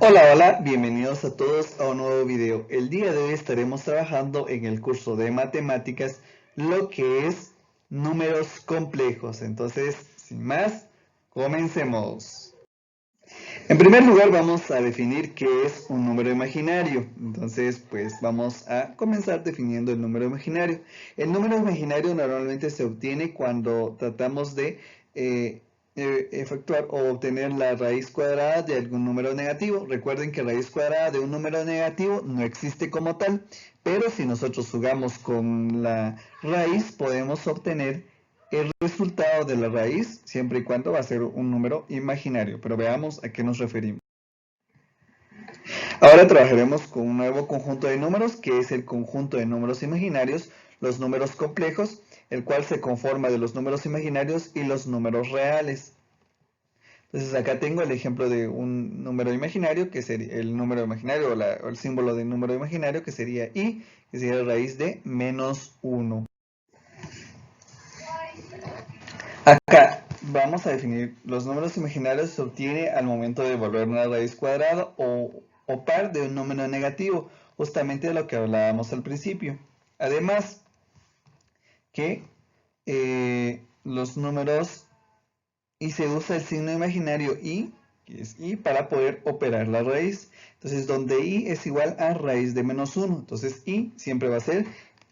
Hola, hola, bienvenidos a todos a un nuevo video. El día de hoy estaremos trabajando en el curso de matemáticas lo que es números complejos. Entonces, sin más, comencemos. En primer lugar vamos a definir qué es un número imaginario. Entonces, pues vamos a comenzar definiendo el número imaginario. El número imaginario normalmente se obtiene cuando tratamos de efectuar o obtener la raíz cuadrada de algún número negativo. Recuerden que raíz cuadrada de un número negativo no existe como tal, pero si nosotros jugamos con la raíz podemos obtener el resultado de la raíz, siempre y cuando va a ser un número imaginario, pero veamos a qué nos referimos. Ahora trabajaremos con un nuevo conjunto de números, que es el conjunto de números imaginarios, los números complejos, el cual se conforma de los números imaginarios y los números reales. Entonces acá tengo el ejemplo de un número imaginario, que sería el número imaginario o el símbolo de número imaginario, que sería i, que sería la raíz de menos 1. Acá vamos a definir los números imaginarios se obtiene al momento de evaluar una raíz cuadrada o par de un número negativo, justamente de lo que hablábamos al principio. Además que los números y se usa el signo imaginario i, que es i, para poder operar la raíz. Entonces, donde i es igual a raíz de menos 1, entonces i siempre va a ser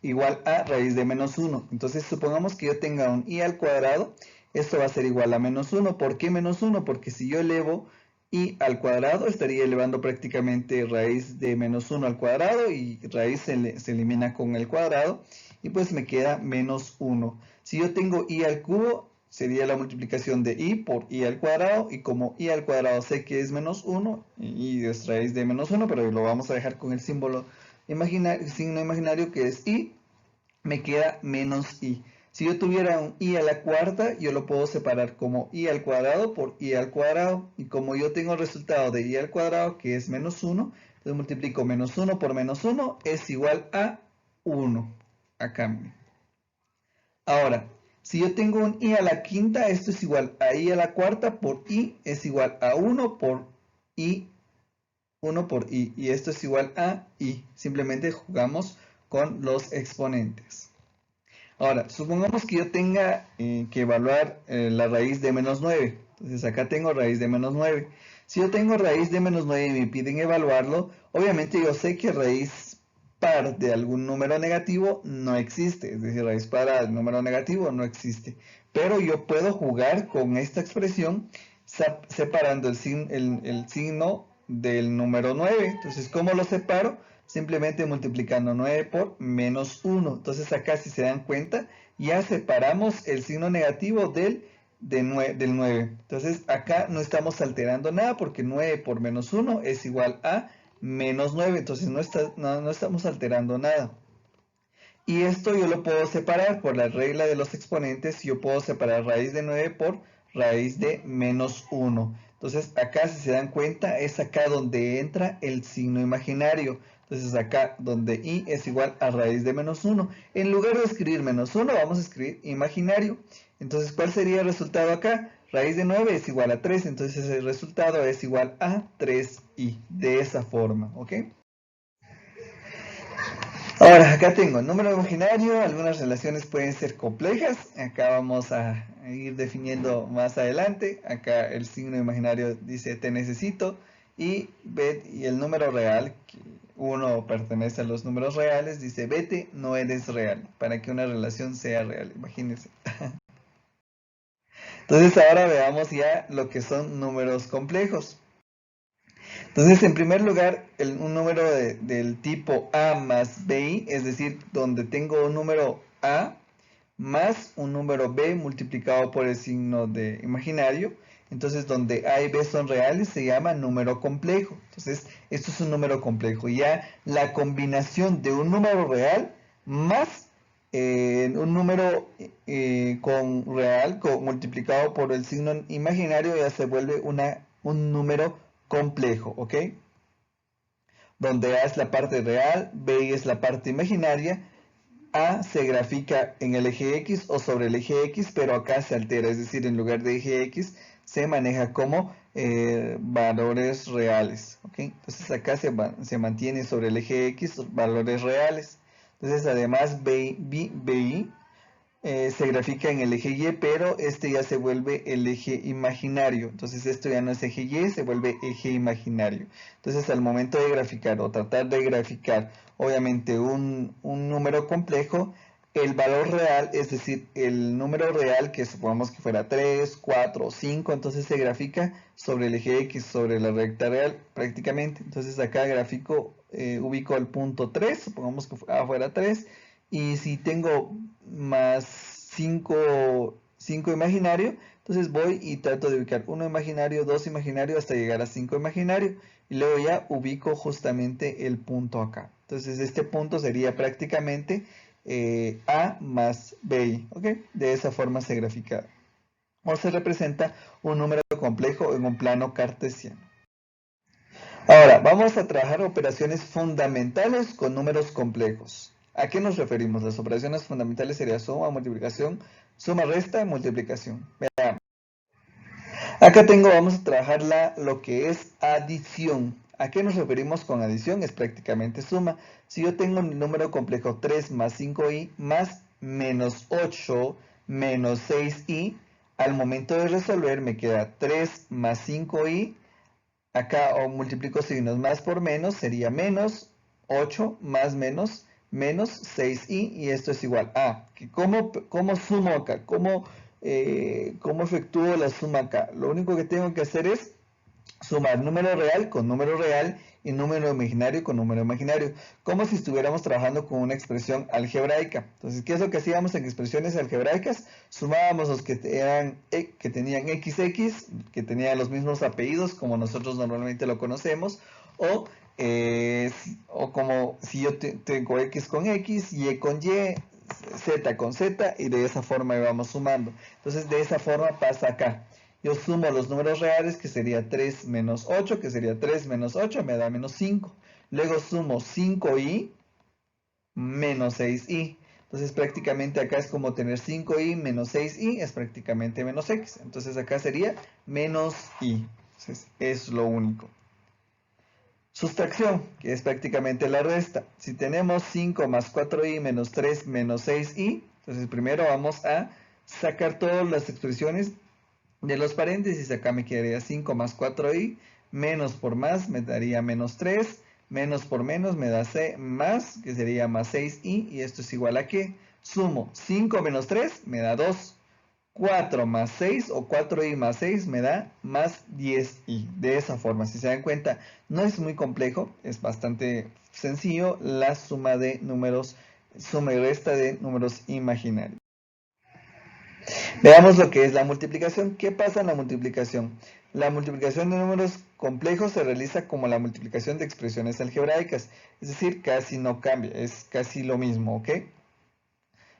igual a raíz de menos 1. Entonces, supongamos que yo tenga un i al cuadrado, esto va a ser igual a menos 1. ¿Por qué menos 1? Porque si yo elevo i al cuadrado, estaría elevando prácticamente raíz de menos 1 al cuadrado y raíz se elimina con el cuadrado y pues me queda menos 1. Si yo tengo i al cubo, sería la multiplicación de i por i al cuadrado, y como i al cuadrado sé que es menos 1, y es raíz de menos 1, pero lo vamos a dejar con el símbolo imaginario, signo imaginario que es i, me queda menos i. Si yo tuviera un i a la cuarta, yo lo puedo separar como i al cuadrado por i al cuadrado, y como yo tengo el resultado de i al cuadrado, que es menos 1, entonces multiplico menos 1 por menos 1, es igual a 1, a cambio. Ahora, si yo tengo un i a la quinta, esto es igual a i a la cuarta por i es igual a 1 por i, 1 por i, y esto es igual a i. Simplemente jugamos con los exponentes. Ahora, supongamos que yo tenga que evaluar la raíz de menos 9. Entonces acá tengo raíz de menos 9. Si yo tengo raíz de menos 9 y me piden evaluarlo, obviamente yo sé que raíz par de algún número negativo no existe. Es decir, raíz par del número negativo no existe. Pero yo puedo jugar con esta expresión separando el signo del número 9. Entonces, ¿cómo lo separo? Simplemente multiplicando 9 por menos 1. Entonces acá, si se dan cuenta, ya separamos el signo negativo del 9. Entonces acá no estamos alterando nada porque 9 por menos 1 es igual a menos 9. Entonces no estamos alterando nada. Y esto yo lo puedo separar por la regla de los exponentes. Yo puedo separar raíz de 9 por raíz de menos 1. Entonces acá, si se dan cuenta, es acá donde entra el signo imaginario. Entonces acá donde i es igual a raíz de menos 1. En lugar de escribir menos 1, vamos a escribir imaginario. Entonces, ¿cuál sería el resultado acá? Raíz de 9 es igual a 3. Entonces el resultado es igual a 3i. De esa forma, ¿ok? Ahora, acá tengo el número imaginario, algunas relaciones pueden ser complejas, acá vamos a ir definiendo más adelante, acá el signo imaginario dice te necesito, y el número real, que uno pertenece a los números reales, dice vete, no eres real, para que una relación sea real, imagínense. Entonces ahora veamos ya lo que son números complejos. Entonces, en primer lugar, un número del tipo a más bi, es decir, donde tengo un número a más un número b multiplicado por el signo de imaginario. Entonces, donde a y b son reales, se llama número complejo. Entonces, esto es un número complejo. Ya la combinación de un número real más un número multiplicado por el signo imaginario ya se vuelve un número complejo, ¿ok? Donde A es la parte real, B es la parte imaginaria, A se grafica en el eje X o sobre el eje X, pero acá se altera, es decir, en lugar de eje X se maneja como valores reales, ¿ok? Entonces acá se mantiene sobre el eje X valores reales. Entonces además BI se grafica en el eje Y, pero este ya se vuelve el eje imaginario. Entonces esto ya no es eje Y, se vuelve eje imaginario. Entonces al momento de graficar o tratar de graficar obviamente un número complejo, el valor real, es decir, el número real que supongamos que fuera 3, 4 o 5, entonces se grafica sobre el eje X, sobre la recta real prácticamente. Entonces acá gráfico, ubico el punto 3, supongamos que fuera 3, y si tengo más 5 imaginario, entonces voy y trato de ubicar 1 imaginario, 2 imaginario, hasta llegar a 5 imaginario, y luego ya ubico justamente el punto acá. Entonces este punto sería prácticamente A más BI, ¿ok? De esa forma se grafica o se representa un número complejo en un plano cartesiano. Ahora, vamos a trabajar operaciones fundamentales con números complejos. ¿A qué nos referimos? Las operaciones fundamentales serían suma, multiplicación, suma, resta, multiplicación. Veamos. Acá vamos a trabajar lo que es adición. ¿A qué nos referimos con adición? Es prácticamente suma. Si yo tengo un número complejo 3 más 5i más menos 8 menos 6i, al momento de resolver me queda 3 más 5i. Acá o multiplico signos más por menos, sería menos 8 más menos 6i, y esto es igual a. ¿Cómo sumo acá? ¿Cómo efectúo la suma acá? Lo único que tengo que hacer es sumar número real con número real y número imaginario con número imaginario, como si estuviéramos trabajando con una expresión algebraica. Entonces, ¿qué es lo que hacíamos en expresiones algebraicas? Sumábamos los que tenían XX, que tenían los mismos apellidos como nosotros normalmente lo conocemos, o como si yo tengo X con X, Y con Y, Z con Z, y de esa forma íbamos sumando. Entonces, de esa forma pasa acá. Yo sumo los números reales, que sería 3 menos 8, que sería 3 menos 8, me da menos 5. Luego sumo 5i menos 6i. Entonces prácticamente acá es como tener 5i menos 6i, es prácticamente menos x. Entonces acá sería menos i. Entonces es lo único. Sustracción, que es prácticamente la resta. Si tenemos 5 más 4i menos 3 menos 6i, entonces primero vamos a sacar todas las expresiones de los paréntesis. Acá me quedaría 5 más 4i, menos por más me daría menos 3, menos por menos me da más, que sería más 6i, y esto es igual a ¿qué? Sumo 5 menos 3 me da 2, 4 más 6 o 4i más 6 me da más 10i. De esa forma, si se dan cuenta, no es muy complejo, es bastante sencillo la suma de números, suma y resta de números imaginarios. Veamos lo que es la multiplicación. ¿Qué pasa en la multiplicación? La multiplicación de números complejos se realiza como la multiplicación de expresiones algebraicas, es decir, casi no cambia, es casi lo mismo, ¿ok?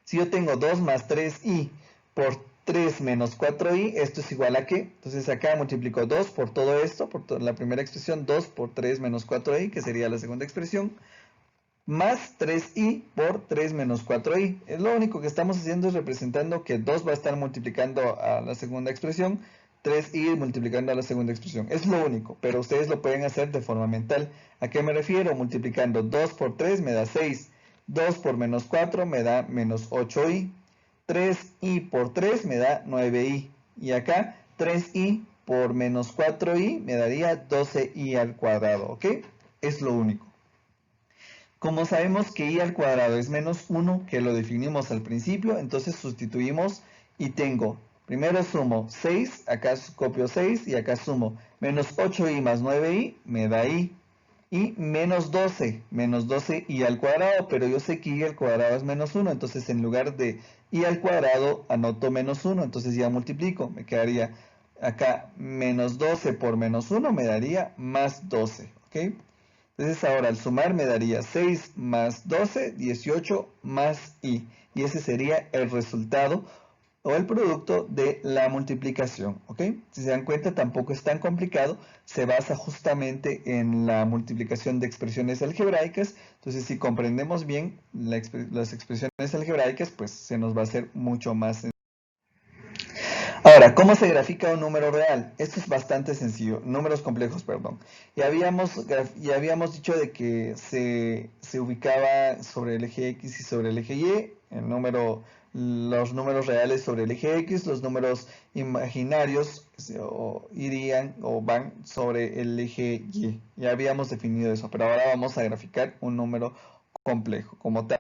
Si yo tengo 2 más 3i por 3 menos 4i, esto es igual a ¿qué? Entonces acá multiplico 2 por todo esto, por la primera expresión, 2 por 3 menos 4i, que sería la segunda expresión, más 3i por 3 menos 4i. Lo único que estamos haciendo es representando que 2 va a estar multiplicando a la segunda expresión, 3i multiplicando a la segunda expresión. Es lo único, pero ustedes lo pueden hacer de forma mental. ¿A qué me refiero? Multiplicando 2 por 3 me da 6, 2 por menos 4 me da menos 8i, 3i por 3 me da 9i, y acá 3i por menos 4i me daría 12i al cuadrado, ¿ok? Es lo único. Como sabemos que i al cuadrado es menos 1, que lo definimos al principio, entonces sustituimos y tengo, primero sumo 6, acá copio 6 y acá sumo menos 8i más 9i, me da i, y menos 12i al cuadrado, pero yo sé que i al cuadrado es menos 1, entonces en lugar de i al cuadrado anoto menos 1, entonces ya multiplico, me quedaría acá menos 12 por menos 1 me daría más 12, ¿ok? Entonces ahora al sumar me daría 6 más 12, 18 más i. Y ese sería el resultado o el producto de la multiplicación, ¿ok? Si se dan cuenta, tampoco es tan complicado. Se basa justamente en la multiplicación de expresiones algebraicas. Entonces, si comprendemos bien las expresiones algebraicas, pues se nos va a hacer mucho más sencillo. Ahora, ¿cómo se grafica un número real? Esto es bastante sencillo, números complejos, perdón. Ya habíamos dicho de que se ubicaba sobre el eje X y sobre el eje Y, los números reales sobre el eje X, los números imaginarios irían o van sobre el eje Y. Ya habíamos definido eso, pero ahora vamos a graficar un número complejo como tal.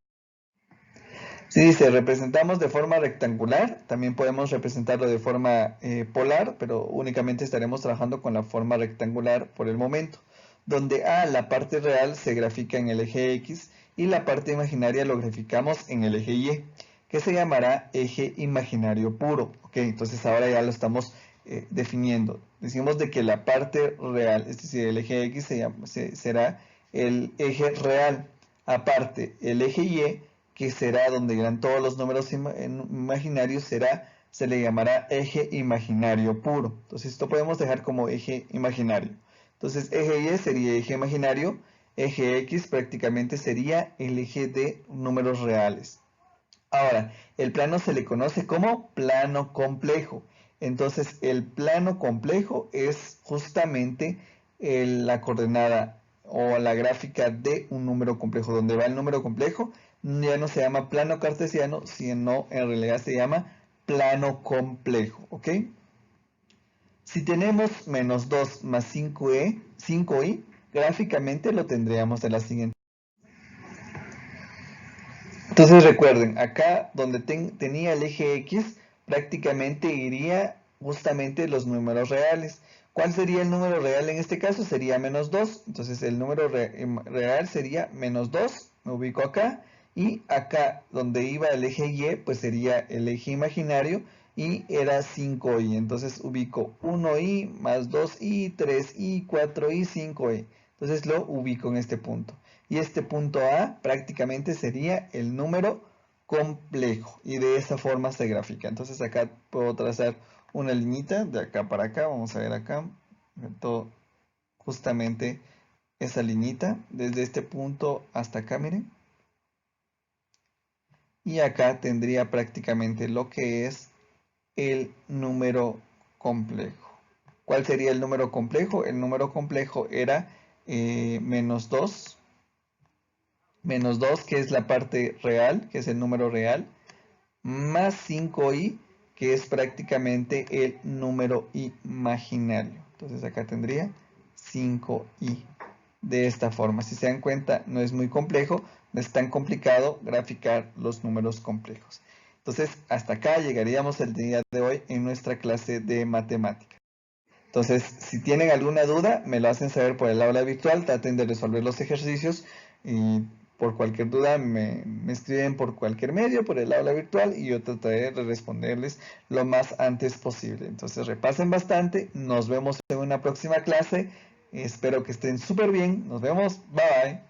Si dice representamos de forma rectangular, también podemos representarlo de forma polar, pero únicamente estaremos trabajando con la forma rectangular por el momento, donde la parte real se grafica en el eje X y la parte imaginaria lo graficamos en el eje Y, que se llamará eje imaginario puro. ¿Ok? Entonces ahora ya lo estamos definiendo. Decimos de que la parte real, es decir, el eje X será el eje real, aparte el eje Y, que será donde irán todos los números imaginarios, se le llamará eje imaginario puro. Entonces esto podemos dejar como eje imaginario. Entonces eje Y sería eje imaginario, eje X prácticamente sería el eje de números reales. Ahora, el plano se le conoce como plano complejo. Entonces el plano complejo es justamente la coordenada o la gráfica de un número complejo. Donde va el número complejo ya no se llama plano cartesiano, sino en realidad se llama plano complejo. ¿Ok? Si tenemos menos 2 más 5i, gráficamente lo tendríamos de la siguiente. Entonces recuerden, acá donde tenía el eje X, prácticamente iría justamente los números reales. ¿Cuál sería el número real en este caso? Sería menos 2. Entonces el número real sería menos 2. Me ubico acá. Y acá donde iba el eje Y, pues sería el eje imaginario y era 5i. Entonces ubico 1i más 2i, 3i, 4i, 5i. Entonces lo ubico en este punto. Y este punto A prácticamente sería el número complejo. Y de esa forma se grafica. Entonces acá puedo trazar una liñita de acá para acá. Vamos a ver acá. Todo justamente esa liñita. Desde este punto hasta acá, miren. Y acá tendría prácticamente lo que es el número complejo. ¿Cuál sería el número complejo? El número complejo era menos 2. Menos 2, que es la parte real, que es el número real, más 5i, que es prácticamente el número imaginario. Entonces acá tendría 5i. De esta forma, si se dan cuenta, no es muy complejo, no es tan complicado graficar los números complejos. Entonces, hasta acá llegaríamos el día de hoy en nuestra clase de matemática. Entonces, si tienen alguna duda, me lo hacen saber por el aula virtual, traten de resolver los ejercicios y por cualquier duda me escriben por cualquier medio, por el aula virtual y yo trataré de responderles lo más antes posible. Entonces, repasen bastante, nos vemos en una próxima clase, espero que estén súper bien, nos vemos, bye bye.